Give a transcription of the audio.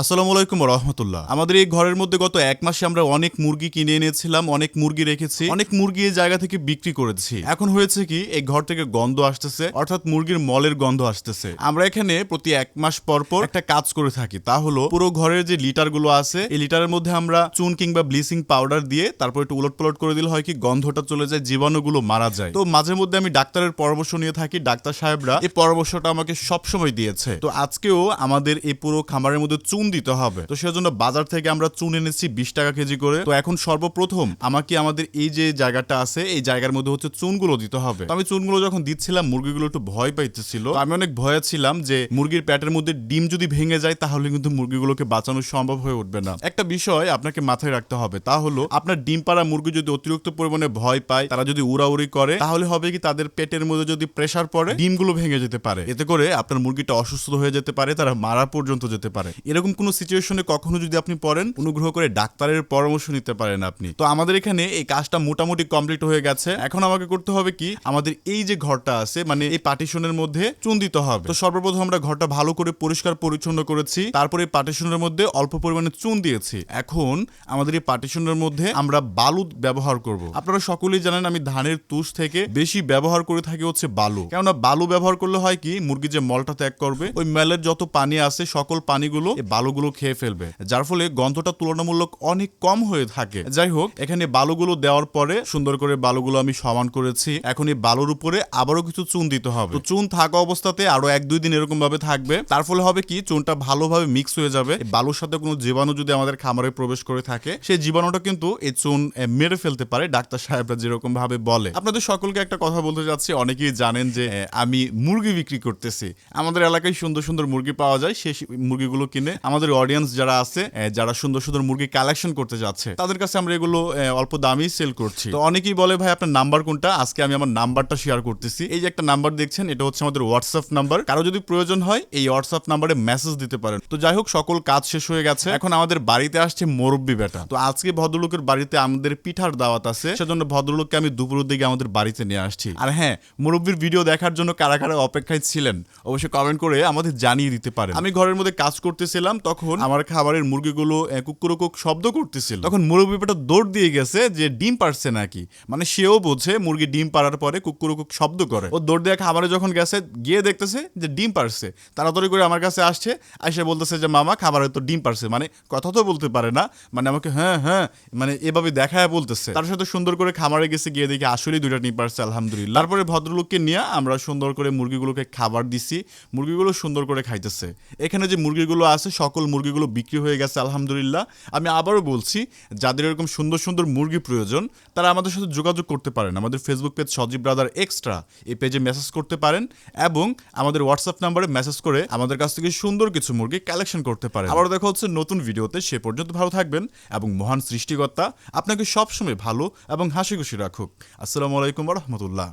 আসসালামু আলাইকুম রহমতুল্লাহ। আমাদের এই ঘরের মধ্যে গত এক মাসে আমরা অনেক মুরগি কিনে এনেছিলাম, অনেক মুরগি রেখেছি, অনেক মুরগি এই জায়গা থেকে বিক্রি করেছি। এখন হয়েছে কি, এই ঘর থেকে গন্ধ আসতেছে, অর্থাৎ মুরগির মলের গন্ধ আসতেছে। আমরা এখানে প্রতি এক মাস পর পর একটা কাজ করে থাকি, তা হলো পুরো ঘরের যে লিটার গুলো আছে এই লিটারের মধ্যে আমরা চুন কিংবা ব্লিচিং পাউডার দিয়ে তারপর একটু উলট পালট করে দিলে হয় কি গন্ধটা চলে যায়, জীবাণুগুলো মারা যায়। তো মাঝে মধ্যে আমি ডাক্তারের পরামর্শ নিয়ে থাকি, ডাক্তার সাহেবরা এই পরামর্শটা আমাকে সবসময় দিয়েছে। তো আজকেও আমাদের এই পুরো খামারের মধ্যে চুন দিতে হবে, তো সেজন্য বাজার থেকে আমরা চুন এনেছি 20 টাকা কেজি করে। তো এখন সর্বপ্রথম আমাকে আমাদের এই যে জায়গাটা আছে এই জায়গার মধ্যে হচ্ছে চুনগুলো দিতে হবে। তো আমি চুনগুলো যখন দিচ্ছিলাম মুরগিগুলো একটু ভয় পাইতেছিল, তো আমি অনেক ভয়ে ছিলাম যে মুরগির পেটের মধ্যে ডিম যদি ভেঙে যায় তাহলে কিন্তু মুরগিগুলোকে বাঁচানো সম্ভব হয়ে উঠবে না। একটা বিষয় আপনাকে মাথায় রাখতে হবে, তা হলো আপনার ডিম পাড়া মুরগি যদি অতিরিক্ত পরিমাণে ভয় পায়, তারা যদি উড়াউড়ি করে, তাহলে হবে কি তাদের পেটের মধ্যে যদি প্রেসার পড়ে ডিমগুলো ভেঙে যেতে পারে, এতে করে আপনার মুরগিটা অসুস্থ হয়ে যেতে পারে, তারা মারা পর্যন্ত যেতে পারে। এরকম কোনো সিচুয়েশনে কখনো যদি আপনি পড়েন, অনুগ্রহ করে ডাক্তারের পরামর্শ নিতে পারেন আপনি। তো আমাদের এখানে এই কাজটা মোটামুটি কমপ্লিট হয়ে গেছে। এখন আমাকে করতে হবে কি, আমাদের এই যে ঘরটা আছে মানে এই পার্টিশনের মধ্যে চুন দিতে হবে। তো সর্বপ্রথম আমরা ঘরটা ভালো করে পরিষ্কার পরিচ্ছন্ন করেছি, তারপরে এই পার্টিশনের মধ্যে অল্প পরিমাণে চুন দিয়েছি। এখন আমাদের এই পার্টিশনের মধ্যে আমরা বালু ব্যবহার করব। আপনারা সকলেই জানেন আমি ধানের তুষ থেকে বেশি ব্যবহার করে থাকি হচ্ছে বালু। কেননা বালু ব্যবহার করলে হয় কি, মুরগি যে মলটা ত্যাগ করবে ওই মেলের যত পানি আছে সকল পানিগুলো এই বালুগুলো খেয়ে ফেলবে, যার ফলে গন্ধটা তুলনামূলক অনেক কম হয়ে থাকে। যাই হোক, এখানে বালুগুলো দেওয়ার পরে সুন্দর করে বালুগুলো আমি সমান করেছি। এখন এই বালুর উপরে আবারও কিছু চুন দিতে হবে। তো চুন থাকা অবস্থাতে আরো 1-2 দিন এরকম ভাবে থাকবে, তার ফলে হবে কি চুনটা ভালোভাবে মিক্স হয়ে যাবে। বালুর সাথে কোনো জীবাণু যদি আমাদের খামারে প্রবেশ করে থাকে, সেই জীবাণুটা কিন্তু এই চুন মেরে ফেলতে পারে, ডাক্তার সাহেবরা যেরকম ভাবে বলে। আপনাদের সকলকে একটা কথা বলতে যাচ্ছি, অনেকেই জানেন যে আমি মুরগি বিক্রি করতেছি। আমাদের এলাকায় সুন্দর সুন্দর মুরগি পাওয়া যায়, সেই মুরগিগুলো কিনে আমাদের অডিয়েন্স যারা আছে, যারা সুন্দর সুন্দর মুরগি কালেকশন করতে যাচ্ছে, তাদের কাছে আমরা এগুলো অল্প দামেই সেল করছি। তো অনেকেই বলে ভাই আপনার নাম্বার কোনটা, আজকে আমি আমার নাম্বারটা শেয়ার করতেছি। এই যে একটা নাম্বার দেখছেন, এটা হচ্ছে আমাদের হোয়াটসঅ্যাপ নাম্বার। কারো যদি প্রয়োজন হয় এই হোয়াটসঅ্যাপ নাম্বারে মেসেজ দিতে পারেন। তো যাই হোক, সকল কাজ শেষ হয়ে গেছে, এখন আমাদের বাড়িতে আসছে মুরব্বি বেটা। তো আজকে ভদ্রলোকের বাড়িতে আমাদের পিঠার দাওয়াত আছে, সেজন্য ভদ্রলোককে আমি দুপুরের দিকে আমাদের বাড়িতে নিয়ে আসছি। আর হ্যাঁ, মুরব্বির ভিডিও দেখার জন্য কারা কারা অপেক্ষায় ছিলেন অবশ্যই কমেন্ট করে আমাদের জানিয়ে দিতে পারেন। আমি ঘরের মধ্যে কাজ করতেছিলাম, তখন আমার খাবারের মুরগিগুলো কুকুরকুক শব্দ করতেছিল। তখন মুরব্বি বেটা দৌড় দিয়ে গেছে যে ডিম পারছে নাকি, মানে সেও বোঝে মুরগি ডিম পাড়ার পরে কুকুরকুক শব্দ করে। ও দৌড় দিয়ে খাবারে যখন গেছে, গিয়ে দেখতেছে যে ডিম পারছে, তাড়াতাড়ি করে আমার কাছে আসছে, এসে বলতেছে যে মামা খাবারে তো ডিম পারছে, মানে কথা তো বলতে পারে না, মানে আমাকে হ্যাঁ হ্যাঁ মানে এভাবে দেখায় বলতেছে। তার সাথে সুন্দর করে খামারে গেছে, গিয়ে দেখি আসলেই 2টা ডিম পারছে, আলহামদুলিল্লাহ। তারপরে ভদ্রলোককে নিয়ে আমরা সুন্দর করে মুরগিগুলোকে খাবার দিছি, মুরগিগুলো সুন্দর করে খাইতেছে। এখানে যে মুরগিগুলো আছে সকল মুরগিগুলো বিক্রি হয়ে গেছে আলহামদুলিল্লাহ। আমি আবারও বলছি, যাদের এরকম সুন্দর সুন্দর মুরগি প্রয়োজন তারা আমাদের সাথে যোগাযোগ করতে পারেন। আমাদের ফেসবুক পেজ সজীব ব্রাদার এক্সট্রা, এই পেজে মেসেজ করতে পারেন এবং আমাদের হোয়াটসঅ্যাপ নাম্বারে মেসেজ করে আমাদের কাছ থেকে সুন্দর কিছু মুরগি কালেকশন করতে পারেন। আবার দেখা হচ্ছে নতুন ভিডিওতে, সে পর্যন্ত ভালো থাকবেন এবং মহান সৃষ্টিকর্তা আপনাকে সবসময় ভালো এবং হাসি খুশি রাখুক। আসসালামু আলাইকুম ওয়া রাহমাতুল্লাহ।